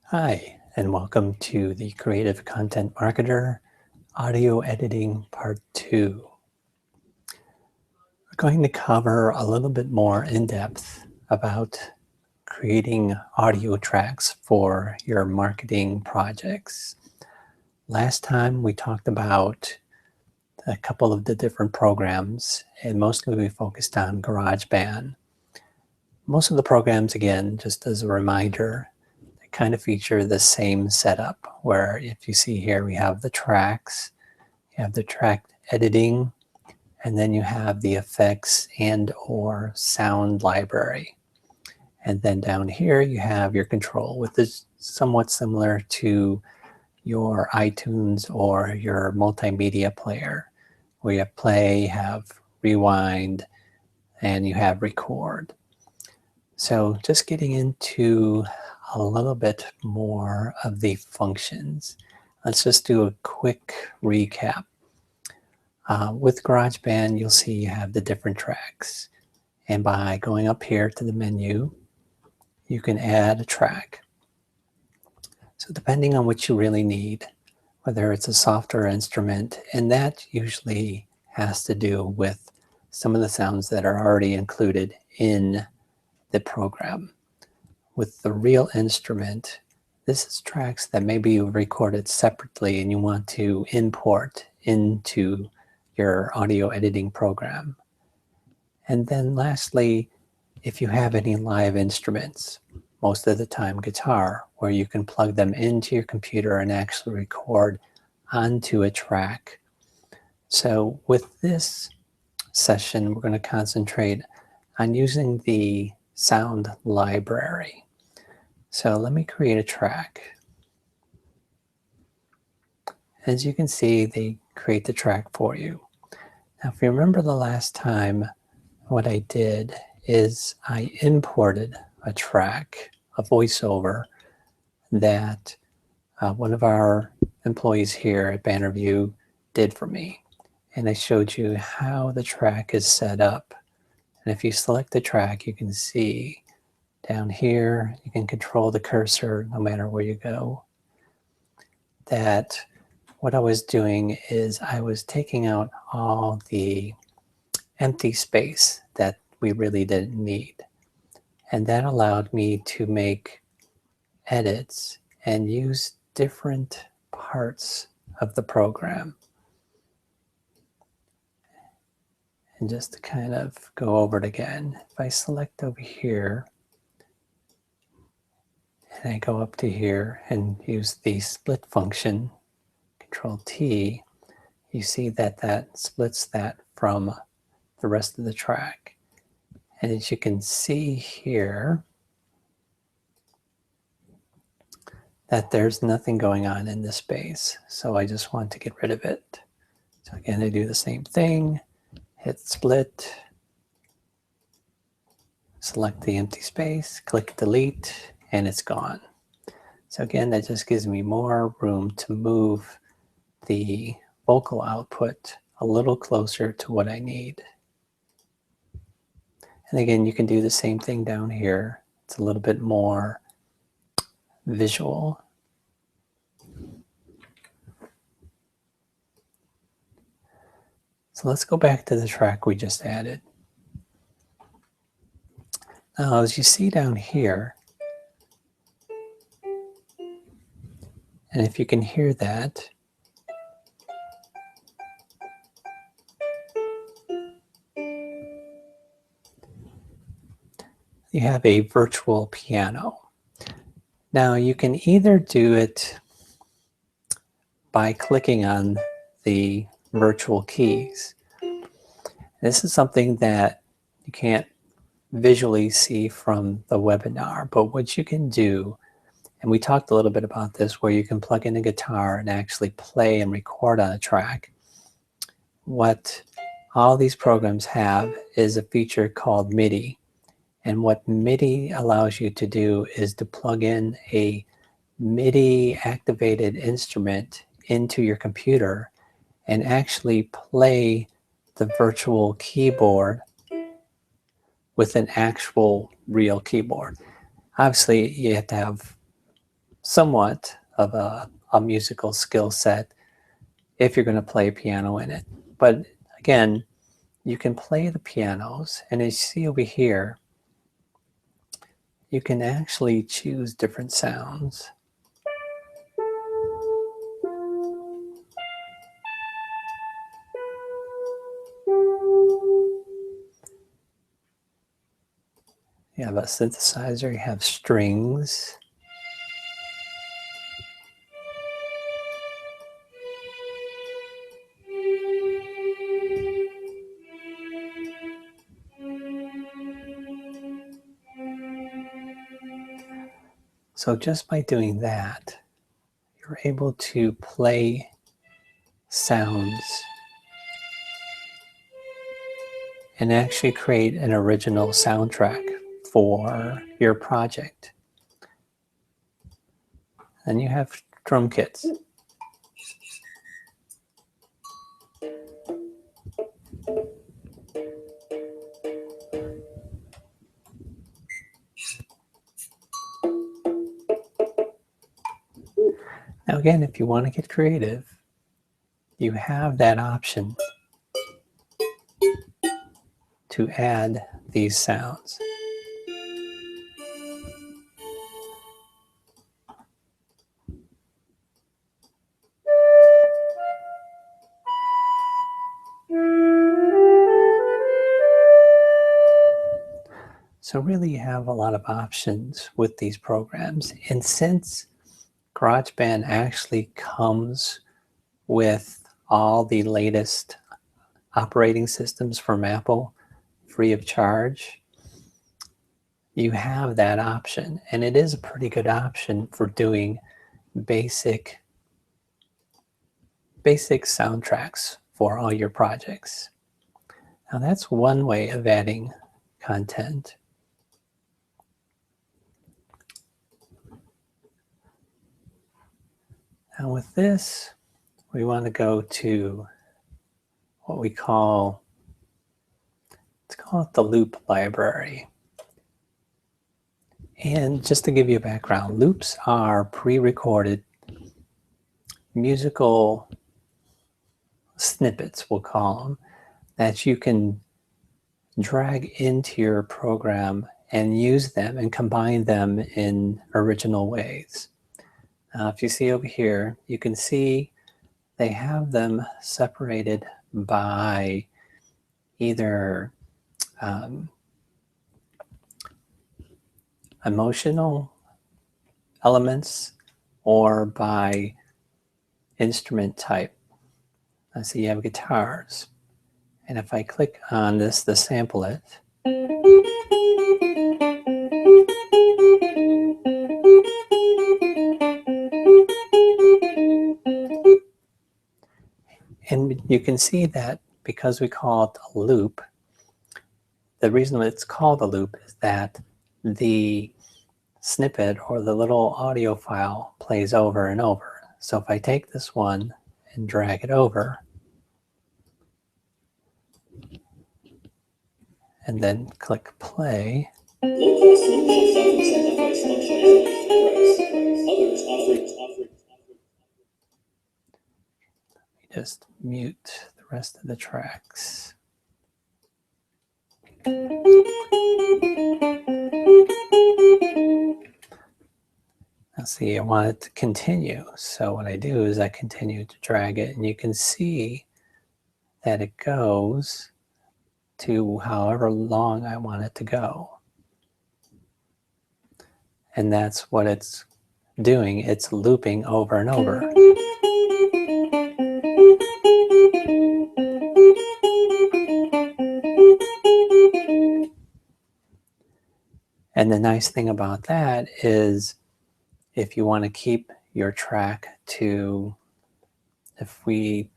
Hi, and welcome to the Creative Content Marketer Audio Editing Part 2. We're going to cover a little bit more in depth about creating audio tracks for your marketing projects. Last time we talked about a couple of the different programs, and mostly we focused on GarageBand. Most of the programs, again, just as a reminder, kind of feature the same setup, where if you see here, we have the tracks, you have the track editing, and then you have the effects and or sound library. And then down here you have your control, which is somewhat similar to your iTunes or your multimedia player, where you have play, you have rewind, and you have record. So just getting into a little bit more of the functions. Let's just do a quick recap. With GarageBand, you'll see you have the different tracks. And by going up here to the menu, you can add a track. So depending on what you really need, whether it's a software instrument, and that usually has to do with some of the sounds that are already included in the program. With the real instrument, this is tracks that maybe you recorded separately and you want to import into your audio editing program. And then lastly, if you have any live instruments, most of the time guitar, where you can plug them into your computer and actually record onto a track. So with this session, we're going to concentrate on using the sound library. So let me create a track. As you can see, they create the track for you. Now, if you remember the last time, what I did is I imported a track, a voiceover that one of our employees here at BannerView did for me. And I showed you how the track is set up. And if you select the track, you can see down here, you can control the cursor no matter where you go. That what I was doing is I was taking out all the empty space that we really didn't need. And that allowed me to make edits and use different parts of the program. And just to kind of go over it again, if I select over here, and I go up to here and use the split function, Control T, you see that that splits that from the rest of the track. And as you can see here, that there's nothing going on in this space. So I just want to get rid of it. So again, I do the same thing, hit split, select the empty space, click delete, and it's gone. So again, that just gives me more room to move the vocal output a little closer to what I need. And again, you can do the same thing down here. It's a little bit more visual. So let's go back to the track we just added. Now, as you see down here, and if you can hear that, you have a virtual piano. Now, you can either do it by clicking on the virtual keys. This is something that you can't visually see from the webinar, but what you can do, and we talked a little bit about this, where you can plug in a guitar and actually play and record on a track. What all these programs have is a feature called MIDI. And what MIDI allows you to do is to plug in a MIDI activated instrument into your computer and actually play the virtual keyboard with an actual real keyboard. Obviously, you have to have somewhat of a musical skill set if you're going to play piano in it. But again, you can play the pianos, and as you see over here, you can actually choose different sounds. You have a synthesizer, you have strings. So just by doing that, you're able to play sounds and actually create an original soundtrack for your project. And you have drum kits. Now again, if you want to get creative, you have that option to add these sounds. So really you have a lot of options with these programs. And since GarageBand actually comes with all the latest operating systems from Apple free of charge, you have that option. And it is a pretty good option for doing basic soundtracks for all your projects. Now that's one way of adding content. Now with this, we want to go to what we call, let's call it the loop library. And just to give you a background, loops are pre-recorded musical snippets, we'll call them, that you can drag into your program and use them and combine them in original ways. Now, if you see over here, you can see they have them separated by either emotional elements or by instrument type. I see you have guitars. And if I click on this to sample it, and you can see that because we call it a loop, the reason it's called a loop is that the snippet or the little audio file plays over and over. So if I take this one and drag it over, and then click play, just mute the rest of the tracks. Now see, I want it to continue. So what I do is I continue to drag it, and you can see that it goes to however long I want it to go. And that's what it's doing. It's looping over and over. And the nice thing about that is if you want to keep your track to, if we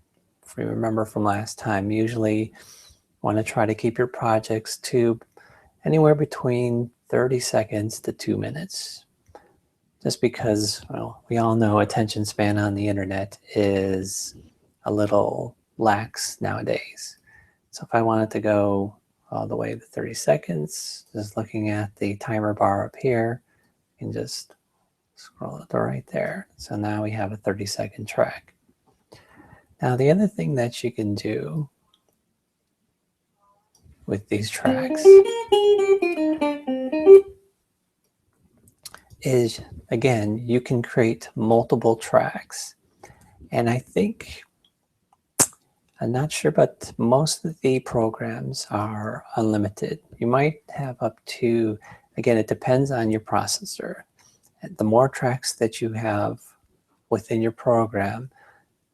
remember from last time, usually want to try to keep your projects to anywhere between 30 seconds to 2 minutes. Just because, well, we all know attention span on the internet is a little lax nowadays. So if I wanted to go all the way to 30 seconds, just looking at the timer bar up here, You can just scroll it right there. So now we have a 30-second track. Now the other thing that you can do with these tracks is, again, you can create multiple tracks. And I think, I'm not sure, but most of the programs are unlimited. You might have up to, again, it depends on your processor. The more tracks that you have within your program,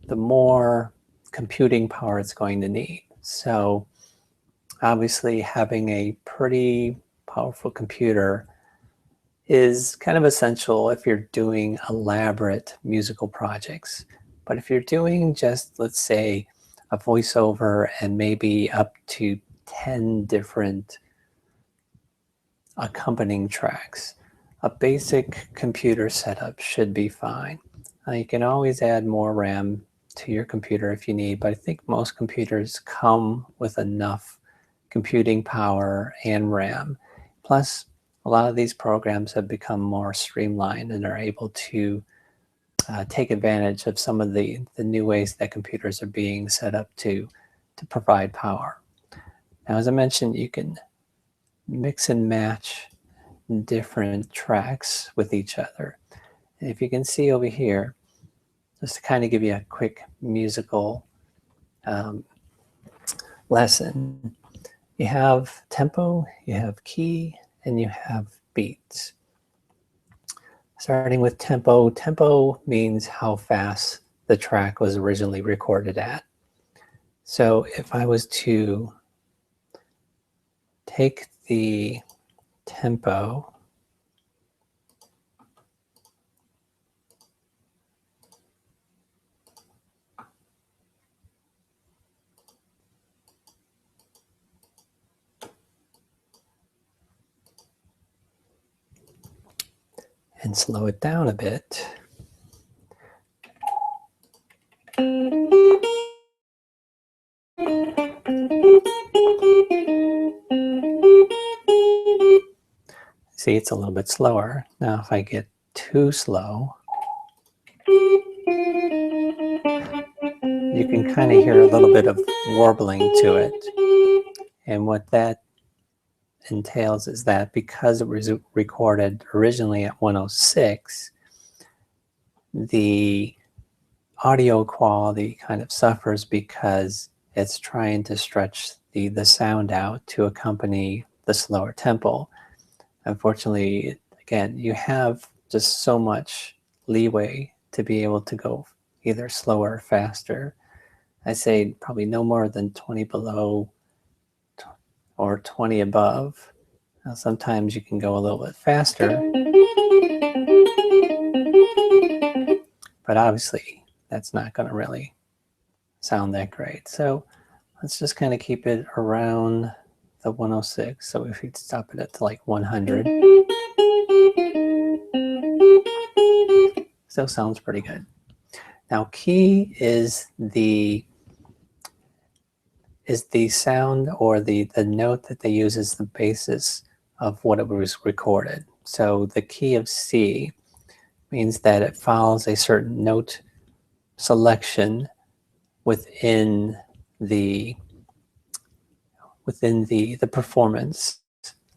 the more computing power it's going to need. So obviously having a pretty powerful computer is kind of essential if you're doing elaborate musical projects. But if you're doing just, let's say, a voiceover and maybe up to 10 different accompanying tracks, a basic computer setup should be fine. You can always add more RAM to your computer if you need, but I think most computers come with enough computing power and RAM. Plus, a lot of these programs have become more streamlined and are able to take advantage of some of the new ways that computers are being set up to provide power. Now, as I mentioned, you can mix and match different tracks with each other. And if you can see over here, just to kind of give you a quick musical lesson, you have tempo, you have key, and you have beats. Starting with tempo, tempo means how fast the track was originally recorded at. So if I was to take the tempo and slow it down a bit, see, it's a little bit slower. Now, if I get too slow, you can kind of hear a little bit of warbling to it. And what that entails is that because it was recorded originally at 106, the audio quality kind of suffers because it's trying to stretch the sound out to accompany the slower tempo. Unfortunately, again, you have just so much leeway to be able to go either slower or faster. I say probably no more than 20 below or 20 above. Now, sometimes you can go a little bit faster, but obviously that's not going to really sound that great. So let's just kind of keep it around the 106. So if you stop it at like 100, still sounds pretty good. Now, key is the sound or the note that they use as the basis of what it was recorded. So the key of C means that it follows a certain note selection within the performance.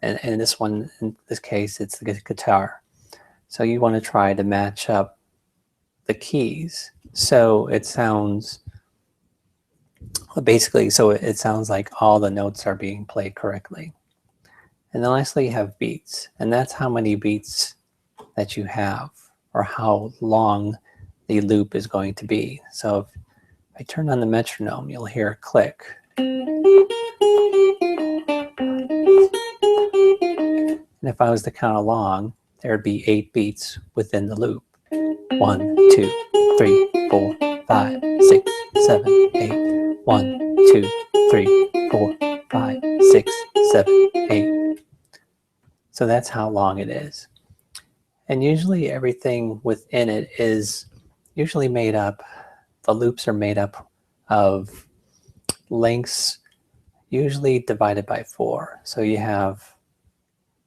And in this one, in this case, it's the guitar. So you want to try to match up the keys so it sounds basically, so it sounds like all the notes are being played correctly. And then lastly, you have beats, and that's how many beats that you have or how long the loop is going to be. So if I turn on the metronome, you'll hear a click. And if I was to count along, there'd be 8 beats within the loop. 1, 2, 3, 4, 5, 6, 7, 8. 1, 2, 3, 4, 5, 6, 7, 8. So that's how long it is. And usually everything within it is usually made up, the loops are made up of lengths usually divided by 4. So you have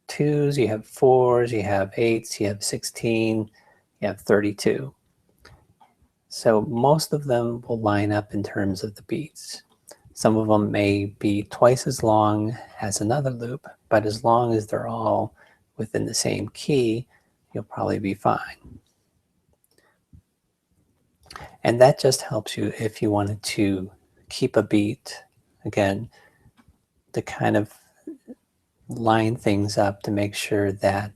2s, you have 4s, you have 8s, you have 16, you have 32. So most of them will line up in terms of the beats. Some of them may be twice as long as another loop, but as long as they're all within the same key, you'll probably be fine. And that just helps you if you wanted to keep a beat, again, to kind of line things up to make sure that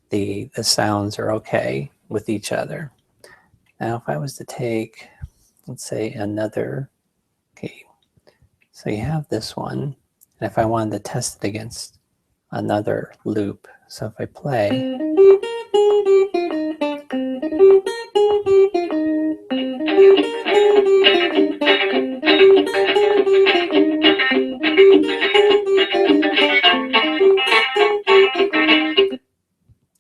the sounds are okay with each other. Now, if I was to take, let's say, another key. So you have this one, and if I wanted to test it against another loop, so if I play,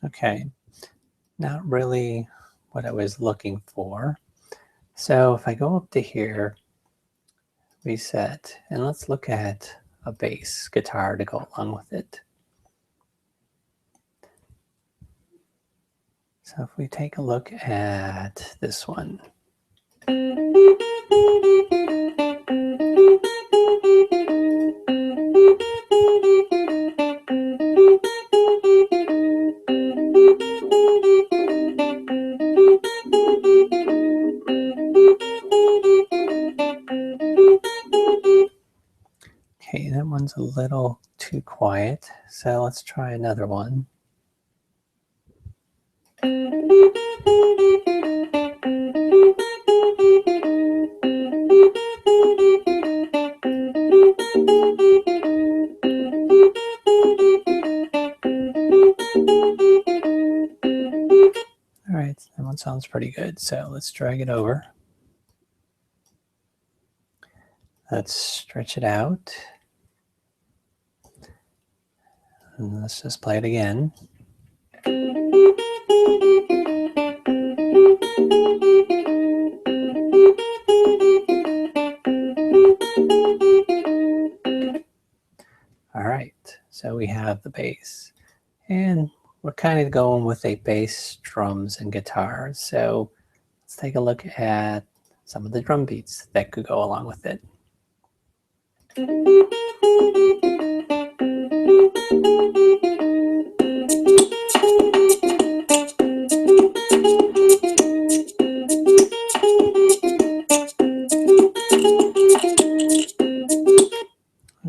okay, not really what I was looking for. So if I go up to here, reset, and let's look at a bass guitar to go along with it. So if we take a look at this one. Okay, that one's a little too quiet, so let's try another one. All right, that one sounds pretty good, so let's drag it over. Let's stretch it out. And let's just play it again. All right, so we have the bass. And we're kind of going with a bass, drums, and guitar. So let's take a look at some of the drum beats that could go along with it. All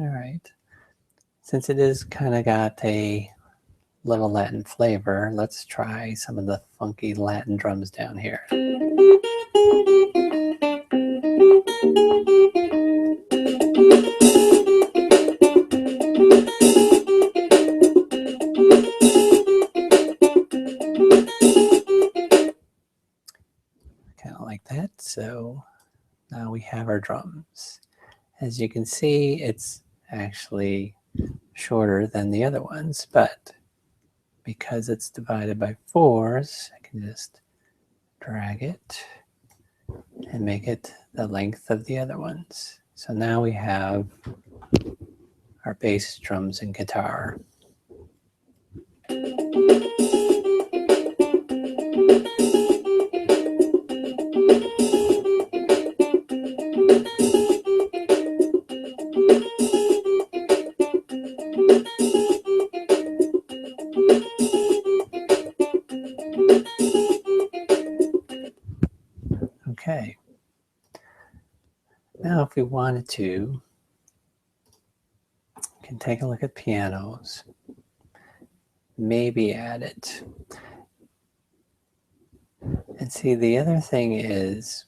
right, since it is kind of got a little Latin flavor, let's try some of the funky Latin drums down here. Kind of like that. So now we have our drums. As you can see, it's actually shorter than the other ones, but because it's divided by 4s, I can just drag it and make it the length of the other ones. So now we have our bass, drums, and guitar. Okay. Now if we wanted to, we can take a look at pianos, maybe add it. And see, the other thing is,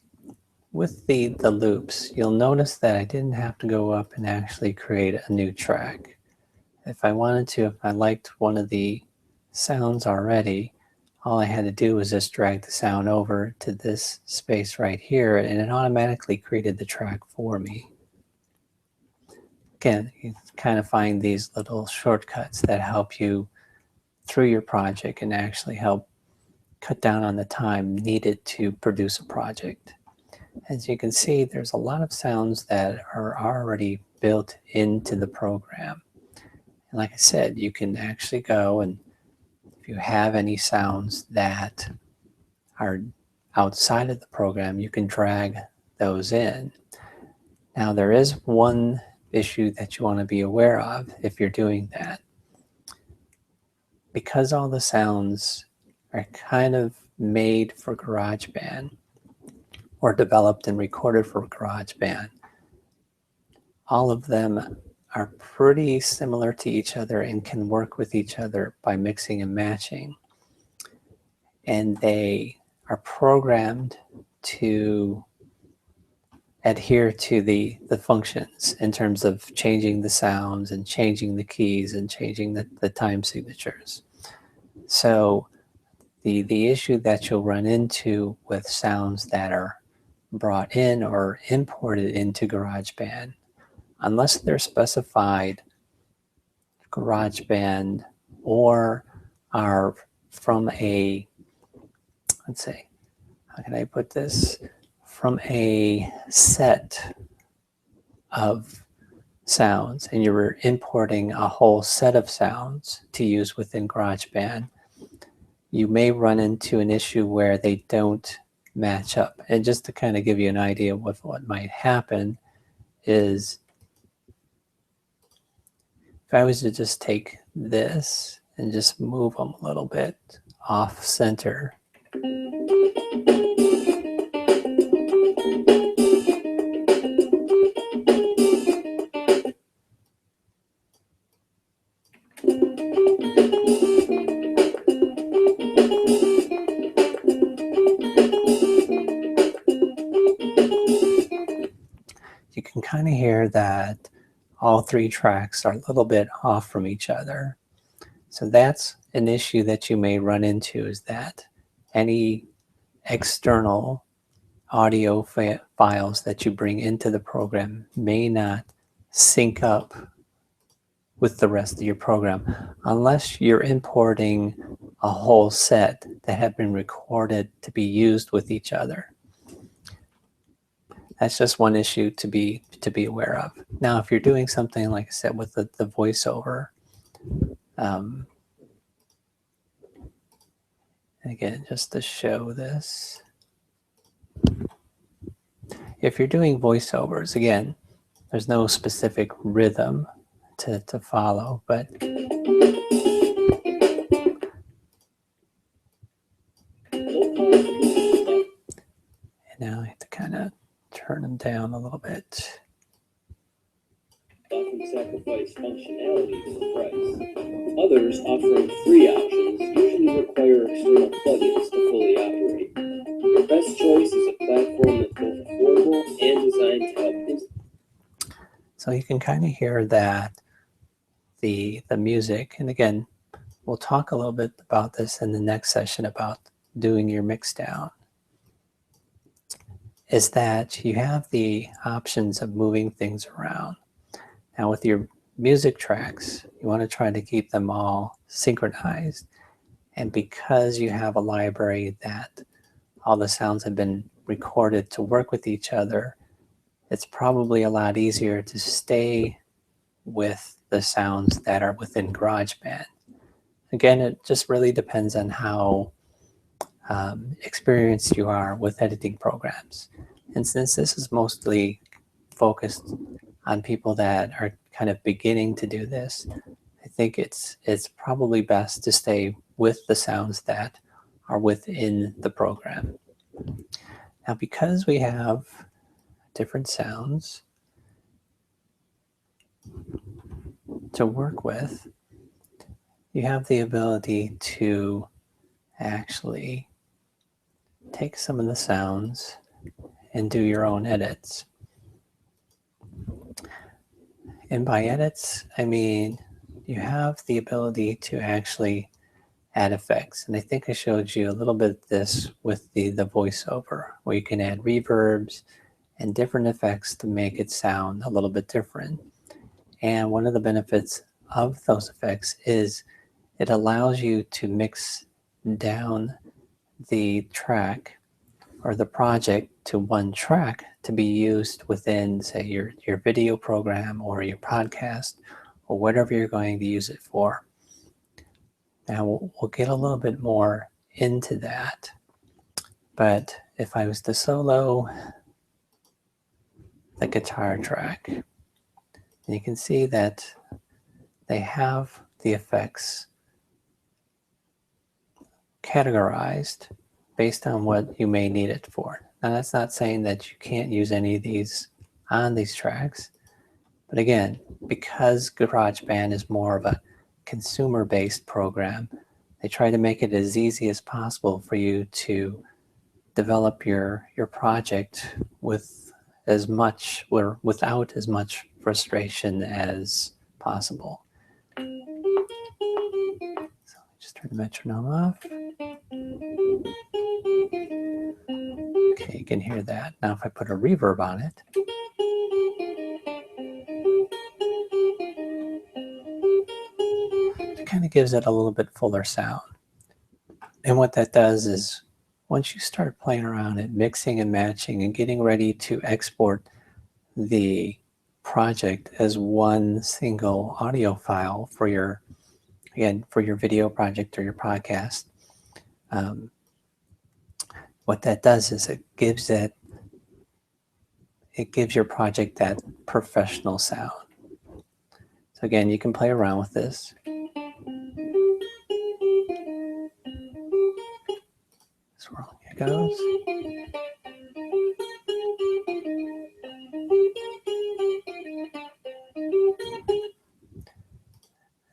with the loops, you'll notice that I didn't have to go up and actually create a new track. If I wanted to, if I liked one of the sounds already, all I had to do was just drag the sound over to this space right here, and it automatically created the track for me. Again, you kind of find these little shortcuts that help you through your project and actually help cut down on the time needed to produce a project. As you can see, there's a lot of sounds that are already built into the program. And like I said, you can actually go, and if you have any sounds that are outside of the program, you can drag those in. Now, there is one issue that you want to be aware of if you're doing that. Because all the sounds are kind of made for GarageBand or developed and recorded for GarageBand, all of them are pretty similar to each other and can work with each other by mixing and matching. And they are programmed to adhere to the functions in terms of changing the sounds and changing the keys and changing the time signatures. So the issue that you'll run into with sounds that are brought in or imported into GarageBand, unless they're specified GarageBand or are from a, let's say, how can I put this? From a set of sounds, and you're importing a whole set of sounds to use within GarageBand, you may run into an issue where they don't match up. And just to kind of give you an idea of what might happen is, if I was to just take this and just move them a little bit off center, you can kind of hear that all three tracks are a little bit off from each other. So that's an issue that you may run into, is that any external audio files that you bring into the program may not sync up with the rest of your program unless you're importing a whole set that have been recorded to be used with each other. That's just one issue to be aware of. Now, if you're doing something, like I said, with the voiceover, again, just to show this, if you're doing voiceovers, again, there's no specific rhythm to follow, but and now I have to kind of turn them down a little bit. Often sacrifice functionality for price. Others, offering free options, usually require external plugins to fully operate. Your best choice is a platform that's both affordable and designed to help. So you can kind of hear that the music, and again, we'll talk a little bit about this in the next session about doing your mix down, is that you have the options of moving things around. Now with your music tracks, you want to try to keep them all synchronized. And because you have a library that all the sounds have been recorded to work with each other, it's probably a lot easier to stay with the sounds that are within GarageBand. Again, it just really depends on how experienced you are with editing programs. And since this is mostly focused on people that are kind of beginning to do this, I think it's probably best to stay with the sounds that are within the program. Now, because we have different sounds to work with, you have the ability to actually take some of the sounds and do your own edits. And by edits, I mean you have the ability to actually add effects. And I think I showed you a little bit of this with the voiceover, where you can add reverbs and different effects to make it sound a little bit different. And one of the benefits of those effects is it allows you to mix down the track or the project to one track to be used within, say, your video program or your podcast or whatever you're going to use it for. Now we'll get a little bit more into that, but if I was to solo the guitar track, you can see that they have the effects categorized based on what you may need it for. Now that's not saying that you can't use any of these on these tracks, but again, because GarageBand is more of a consumer-based program, they try to make it as easy as possible for you to develop your project with as much or without as much frustration as possible. So just turn the metronome off. Okay, you can hear that. Now if I put a reverb on it, it kind of gives it a little bit fuller sound. And what that does is once you start playing around it, mixing and matching and getting ready to export the project as one single audio file for your, again, for your video project or your podcast, what that does is it gives your project that professional sound. So again, you can play around with this. Swirl, here it goes.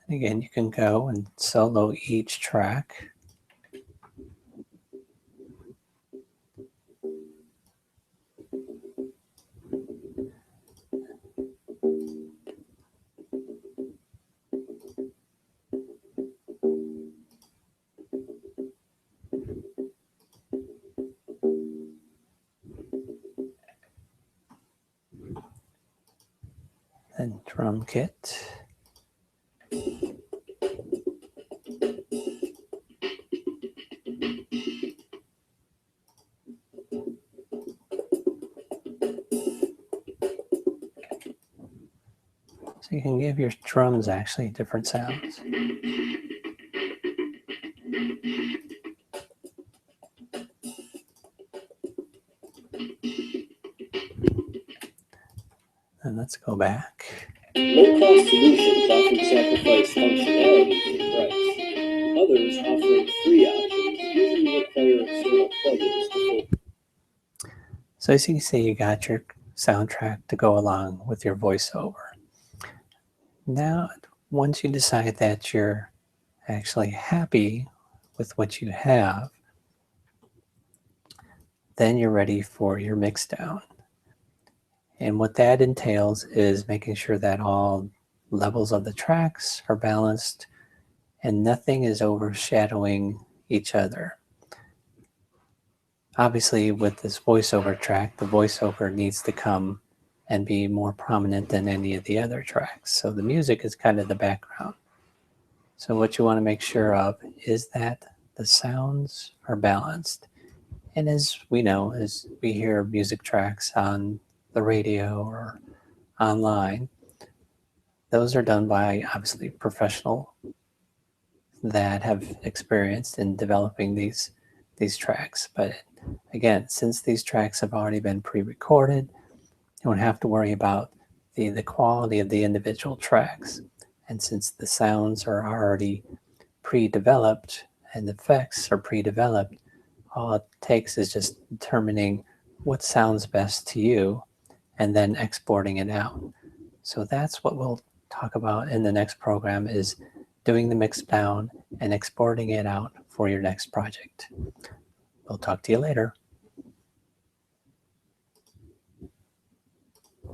And again, you can go and solo each track. And drum kit. So you can give your drums actually different sounds. And let's go back. Low-cost solutions often sacrifice functionality for price. Others, offering free options, usually require external plugins to fully. So as you can see, you got your soundtrack to go along with your voiceover. Now, once you decide that you're actually happy with what you have, then you're ready for your mix down. And what that entails is making sure that all levels of the tracks are balanced and nothing is overshadowing each other. Obviously, with this voiceover track, the voiceover needs to come and be more prominent than any of the other tracks. So the music is kind of the background. So what you want to make sure of is that the sounds are balanced. And as we know, as we hear music tracks on the radio or online, those are done by obviously professional that have experience in developing these tracks. But again, since these tracks have already been pre-recorded, you don't have to worry about the quality of the individual tracks. And since the sounds are already pre-developed and the effects are pre-developed, all it takes is just determining what sounds best to you and then exporting it out. So that's what we'll talk about in the next program, is doing the mix down and exporting it out for your next project. We'll talk to you later.